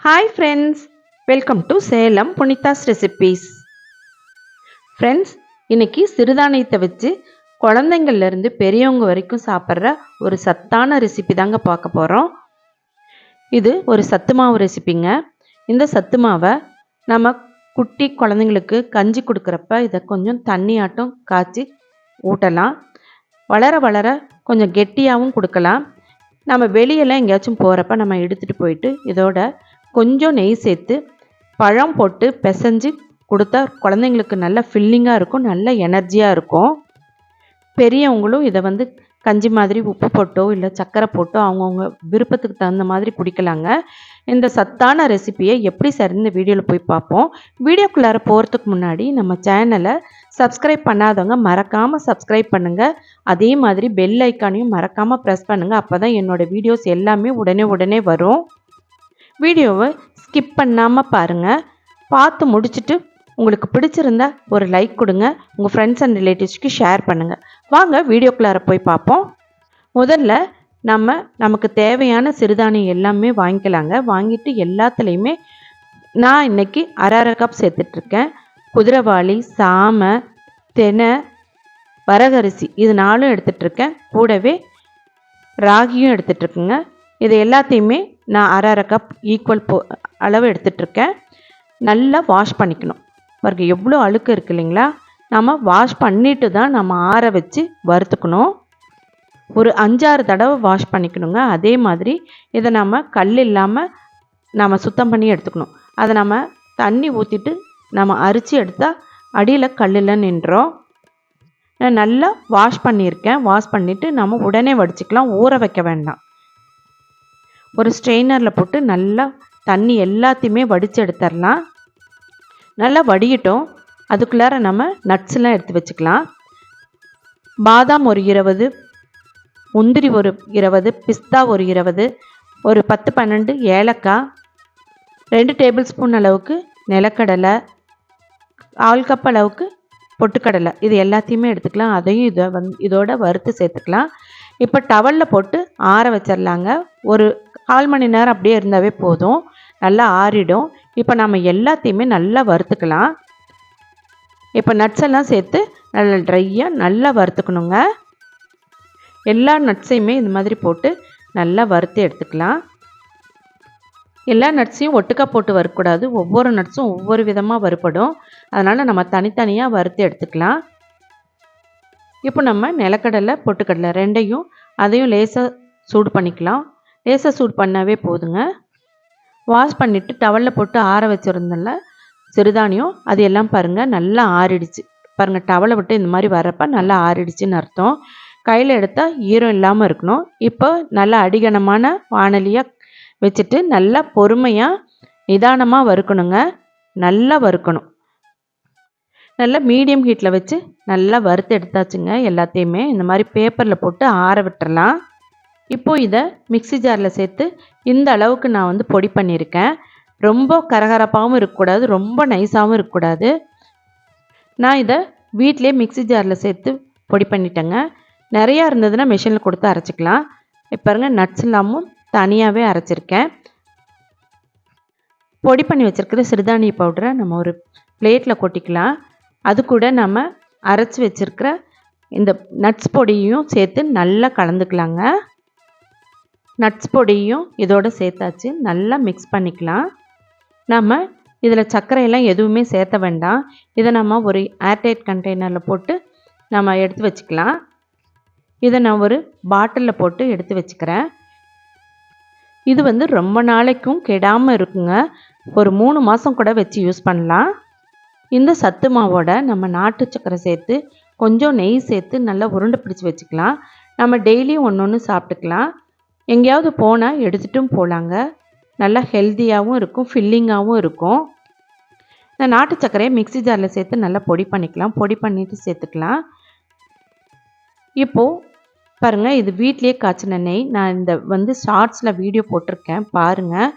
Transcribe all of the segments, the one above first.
Hi friends, welcome to Salem புனிதாஸ் recipes. Friends, இன்னைக்கு சிறுதானியத்தை வச்சு குழந்தைங்கள்லேருந்து பெரியவங்க வரைக்கும் சாப்பிட்ற ஒரு சத்தான ரெசிபி தாங்க பார்க்க போகிறோம். இது ஒரு சத்து மாவு ரெசிபிங்க. இந்த சத்து மாவை நம்ம குட்டி குழந்தைங்களுக்கு கஞ்சி கொடுக்குறப்ப இதை கொஞ்சம் தண்ணியாட்டம் காய்ச்சி ஊட்டலாம். வளர வளர கொஞ்சம் கெட்டியாகவும் கொடுக்கலாம். நம்ம வெளியெல்லாம் எங்கேயாச்சும் போகிறப்ப நம்ம எடுத்துகிட்டு போயிட்டு இதோட கொஞ்சம் நெய் சேர்த்து பழம் போட்டு பிசைஞ்சு கொடுத்தா குழந்தைங்களுக்கு நல்ல ஃபில்லிங்காக இருக்கும், நல்ல எனர்ஜியாக இருக்கும். பெரியவங்களும் இதை கஞ்சி மாதிரி உப்பு போட்டோ இல்லை சர்க்கரை போட்டோ அவங்கவுங்க விருப்பத்துக்கு தகுந்த மாதிரி குடிக்கலாங்க. இந்த சத்தான ரெசிபியை எப்படி இந்த வீடியோவில் போய் பார்ப்போம். வீடியோக்குள்ளார போகிறதுக்கு முன்னாடி நம்ம சேனலை சப்ஸ்கிரைப் பண்ணாதவங்க மறக்காமல் சப்ஸ்கிரைப் பண்ணுங்கள். அதே மாதிரி பெல் ஐக்கானையும் மறக்காமல் ப்ரெஸ் பண்ணுங்கள். அப்போ தான் என்னோடய வீடியோஸ் எல்லாமே உடனே வரும். வீடியோவை ஸ்கிப் பண்ணாமல் பாருங்கள். பார்த்து முடிச்சுட்டு உங்களுக்கு பிடிச்சிருந்தா ஒரு லைக் கொடுங்க. உங்கள் ஃப்ரெண்ட்ஸ் அண்ட் ரிலேட்டிவ்ஸ்க்கு ஷேர் பண்ணுங்கள். வாங்க வீடியோக்குள்ளார போய் பார்ப்போம். முதல்ல நமக்கு தேவையான சிறுதானியம் எல்லாமே வாங்கிக்கலாங்க. வாங்கிட்டு எல்லாத்துலேயுமே நான் இன்றைக்கி அரை கப் சேர்த்துட்ருக்கேன். குதிரைவாளி, சாமை, தெனை, வரகரிசி இது 4 எடுத்துகிட்ருக்கேன். கூடவே ராகியும் எடுத்துகிட்ருக்குங்க. இது எல்லாத்தையுமே நான் அரை கப் ஈக்குவல் அளவு எடுத்துகிட்ருக்கேன். நல்லா வாஷ் பண்ணிக்கணும். பாருங்க எவ்வளோ அழுக்கு இருக்குது இல்லைங்களா. நம்ம வாஷ் பண்ணிட்டு தான் நம்ம ஆற வச்சு வறுத்துக்கணும். ஒரு 5-6 தடவை வாஷ் பண்ணிக்கணுங்க. அதே மாதிரி இதை நம்ம கல் இல்லாமல் நம்ம சுத்தம் பண்ணி எடுத்துக்கணும். அதை நம்ம தண்ணி ஊற்றிட்டு நம்ம அரிச்சு எடுத்தால் அடியில் கல்லில் நின்றோம். நான் நல்லா வாஷ் பண்ணியிருக்கேன். வாஷ் பண்ணிவிட்டு நம்ம உடனே வடிச்சிக்கலாம், ஊற வைக்க வேண்டாம். ஒரு ஸ்ட்ரெயினரில் போட்டு நல்லா தண்ணி எல்லாத்தையுமே வடித்து எடுத்துடலாம். நல்லா வடியட்டும். அதுக்குள்ளார நம்ம நட்ஸ்லாம் எடுத்து வச்சுக்கலாம். பாதாம் ஒரு 20, முந்திரி ஒரு 20, பிஸ்தா ஒரு 20, ஒரு 10-12 ஏலக்காய், 2 டேபிள் ஸ்பூன் அளவுக்கு நிலக்கடலை, 1/4 கப் அளவுக்கு பொட்டுக்கடலை, இது எல்லாத்தையுமே எடுத்துக்கலாம். அதையும் இதோட வறுத்து சேர்த்துக்கலாம். இப்போ டவலில் போட்டு ஆற வச்சிடலாங்க. ஒரு 1/4 மணி நேரம் அப்படியே இருந்தாவே போதும், நல்லா ஆறிடும். இப்போ நம்ம எல்லாத்தையுமே நல்லா வறுத்துக்கலாம். இப்போ நட்ஸ் எல்லாம் சேர்த்து நல்லா ட்ரையாக நல்லா வறுத்துக்கணுங்க. எல்லா நட்ஸையுமே இந்த மாதிரி போட்டு நல்லா வறுத்து எடுத்துக்கலாம். எல்லா நட்ஸையும் ஒட்டுக்கா போட்டு வறுக்கக்கூடாது. ஒவ்வொரு நட்ஸும் ஒவ்வொரு விதமாக வறுப்படும். அதனால் நம்ம தனித்தனியாக வறுத்து எடுத்துக்கலாம். இப்போ நம்ம நிலக்கடலை, பொட்டுக்கடலை ரெண்டையும் அதையும் லேசாக சூடு பண்ணிக்கலாம். லேசாக சூடு பண்ணாவே போதுங்க. வாஷ் பண்ணிவிட்டு டவலில் போட்டு ஆற வச்சுருந்தல சிறுதானியம் அது எல்லாம் பாருங்கள் நல்லா ஆறிடுச்சு. பாருங்கள் டவலை விட்டு இந்த மாதிரி வரப்போ நல்லா ஆறிடுச்சுன்னு அர்த்தம். கையில் எடுத்தால் ஈரம் இல்லாமல் இருக்கணும். இப்போ நல்லா அடிகனமான வாணலியாக வச்சுட்டு நல்லா பொறுமையாக நிதானமாக வறுக்கணுங்க. நல்லா வறுக்கணும். நல்லா மீடியம் ஹீட்டில் வச்சு நல்லா வறுத்து எடுத்தாச்சுங்க. எல்லாத்தையுமே இந்த மாதிரி பேப்பரில் போட்டு ஆற விட்டுறலாம். இப்போது இதை மிக்ஸி ஜாரில் சேர்த்து இந்த அளவுக்கு நான் பொடி பண்ணியிருக்கேன். ரொம்ப கரகரப்பாகவும் இருக்கக்கூடாது, ரொம்ப நைஸாகவும் இருக்கக்கூடாது. நான் இதை வீட்டிலே மிக்ஸி ஜாரில் சேர்த்து பொடி பண்ணிட்டேங்க. நிறையா இருந்ததுன்னா மிஷினில் கொடுத்து அரைச்சிக்கலாம். இப்போ பாருங்க நட்ஸ் இல்லாமல் தனியாகவே அரைச்சிருக்கேன். பொடி பண்ணி வச்சுருக்கிற சிறுதானிய பவுடரை நம்ம ஒரு பிளேட்டில் கொட்டிக்கலாம். அது கூட நம்ம அரைச்சி வச்சுருக்கிற இந்த நட்ஸ் பொடியும் சேர்த்து நல்லா கலந்துக்கலாங்க. நட்ஸ் பொடியும் இதோடு சேர்த்தாச்சு. நல்லா மிக்ஸ் பண்ணிக்கலாம். நம்ம இதில் சர்க்கரையெல்லாம் எதுவுமே சேர்த்த வேண்டாம். இதை நம்ம ஒரு ஏர்டைட் கண்டெய்னரில் போட்டு நம்ம எடுத்து வச்சுக்கலாம். இதை நான் ஒரு பாட்டிலில் போட்டு எடுத்து வச்சுக்கிறேன். இது ரொம்ப நாளைக்கும் கெடாமல் இருக்குங்க. ஒரு 3 மாதம் கூட வச்சு யூஸ் பண்ணலாம். இந்த சத்து மாவோட நம்ம நாட்டு சர்க்கரை சேர்த்து கொஞ்சம் நெய் சேர்த்து நல்லா உருண்டை பிடிச்சி வச்சுக்கலாம். நம்ம டெய்லியும் ஒன்று சாப்பிட்டுக்கலாம். எங்கேயாவது போனால் எடுத்துகிட்டும் போகலாங்க. நல்லா ஹெல்த்தியாகவும் இருக்கும், ஃபில்லிங்காகவும் இருக்கும். இந்த நாட்டு சர்க்கரையை மிக்ஸி ஜாரில் சேர்த்து நல்லா பொடி பண்ணிக்கலாம். பொடி பண்ணிவிட்டு சேர்த்துக்கலாம். இப்போது பாருங்கள், இது வீட்லேயே காய்ச்சின நெய். நான் இந்த ஷார்ட்ஸில் வீடியோ போட்டிருக்கேன், பாருங்கள்.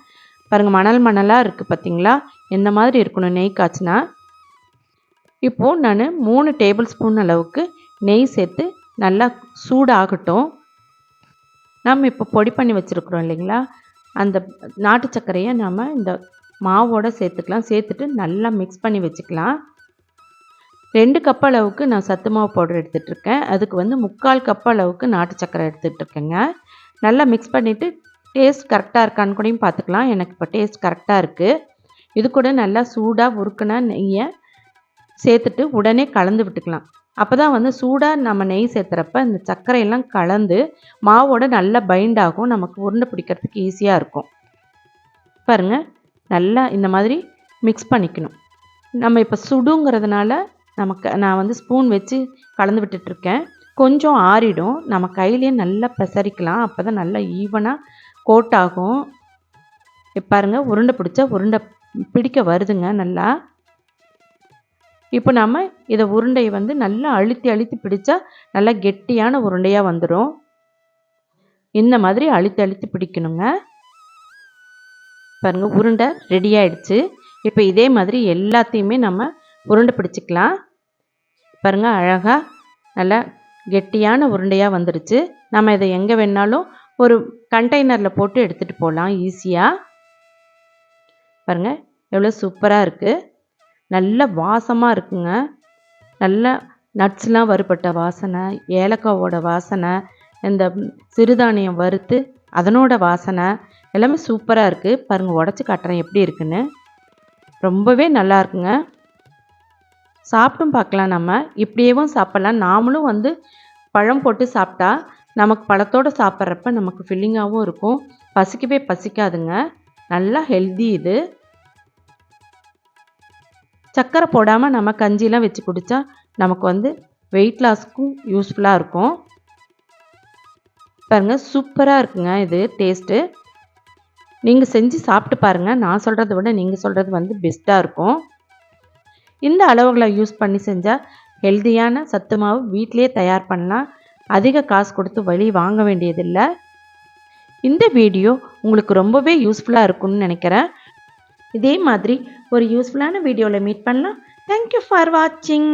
பாருங்கள் மணலாக இருக்குது பார்த்தீங்களா. எந்த மாதிரி இருக்கணும் நெய் காய்ச்சினா. இப்போது நான் 3 டேபிள் ஸ்பூன் அளவுக்கு நெய் சேர்த்து நல்லா சூடாகட்டும். நம்ம இப்போ பொடி பண்ணி வச்சுருக்குறோம் இல்லைங்களா, அந்த நாட்டு சர்க்கரையை நம்ம இந்த மாவோட சேர்த்துக்கலாம். சேர்த்துட்டு நல்லா மிக்ஸ் பண்ணி வச்சுக்கலாம். 2 கப் அளவுக்கு நான் சத்து மாவு பவுடர் எடுத்துகிட்ருக்கேன். அதுக்கு வந்து 3/4 கப் அளவுக்கு நாட்டு சர்க்கரை எடுத்துகிட்ருக்கேங்க. நல்லா மிக்ஸ் பண்ணிவிட்டு டேஸ்ட் கரெக்டாக இருக்கான்னு கூடயும் பார்த்துக்கலாம். எனக்கு இப்போ டேஸ்ட் கரெக்டாக இருக்குது. இது கூட நல்லா சூடாக உருக்குன நெய்யை சேர்த்துட்டு உடனே கலந்து விட்டுக்கலாம். அப்போ தான் வந்து சூடாக நம்ம நெய் சேர்த்துறப்ப இந்த சர்க்கரையெல்லாம் கலந்து மாவோட நல்லா பைண்ட் ஆகும். நமக்கு உருண்டை பிடிக்கிறதுக்கு ஈஸியாக இருக்கும். பாருங்கள், நல்லா இந்த மாதிரி மிக்ஸ் பண்ணிக்கணும். நம்ம இப்போ சுடுங்கிறதுனால நான் வந்து ஸ்பூன் வச்சு கலந்து விட்டுட்ருக்கேன். கொஞ்சம் ஆறிடும். நம்ம கையிலேயே நல்லா பிரசரிக்கலாம். அப்போ தான் நல்லா ஈவனாக கோட் ஆகும். இப்போ பாருங்கள், உருண்டை பிடிக்க வருதுங்க நல்லா. இப்போ நம்ம இதை உருண்டையை வந்து நல்லா அழுத்தி அழுத்தி பிடிச்சா நல்லா கெட்டியான உருண்டையாக வந்துடும். இந்த மாதிரி அழுத்தி அழுத்தி பிடிக்கணுங்க. பாருங்கள், உருண்டை ரெடி ஆயிடுச்சு. இப்போ இதே மாதிரி எல்லாத்தையுமே நம்ம உருண்டை பிடிச்சிக்கலாம். பாருங்கள், அழகாக நல்லா கெட்டியான உருண்டையாக வந்துடுச்சு. நம்ம இதை எங்கே வேணாலும் ஒரு கண்டெய்னரில் போட்டு எடுத்துகிட்டு போகலாம் ஈஸியாக. பாருங்கள், எவ்வளோ சூப்பராக இருக்குது. நல்ல வாசமாக இருக்குங்க. நல்ல நட்ஸ்லாம் வறுபட்ட வாசனை, ஏலக்காவோட வாசனை, இந்த சிறுதானியம் வறுத்து அதனோட வாசனை எல்லாமே சூப்பராக இருக்குது. பாருங்கள், உடச்சி காட்டுறேன் எப்படி இருக்குன்னு. ரொம்பவே நல்லா இருக்குங்க. சாப்பிட்டும் பார்க்கலாம். நம்ம இப்படியேவும் சாப்பிட்லாம். நாமளும் வந்து பழம் போட்டு சாப்பிட்டா நமக்கு பழத்தோடு சாப்பிட்றப்ப நமக்கு ஃபில்லிங்காகவும் இருக்கும். பசிக்கவே பசிக்காதுங்க. நல்லா ஹெல்தி இது. சர்க்கரை போடாமல் நம்ம கஞ்சிலாம் வச்சு குடித்தா நமக்கு வந்து வெயிட் லாஸ்க்கும் யூஸ்ஃபுல்லாக இருக்கும். பாருங்கள், சூப்பராக இருக்குங்க இது டேஸ்ட்டு. நீங்கள் செஞ்சு சாப்பிட்டு பாருங்கள். நான் சொல்கிறத விட நீங்கள் சொல்கிறது வந்து பெஸ்ட்டாக இருக்கும். இந்த அளவுகளை யூஸ் பண்ணி செஞ்சால் ஹெல்தியான சத்து மாவு வீட்டிலே தயார் பண்ணலாம். அதிக காசு கொடுத்து வெளியே வாங்க வேண்டியதில்லை. இந்த வீடியோ உங்களுக்கு ரொம்பவே யூஸ்ஃபுல்லாக இருக்கும்னு நினைக்கிறேன். இதே மாதிரி ஒரு யூஸ்ஃபுல்லான வீடியோவில் மீட் பண்ணலாம். தேங்க்யூ ஃபார் வாட்சிங்.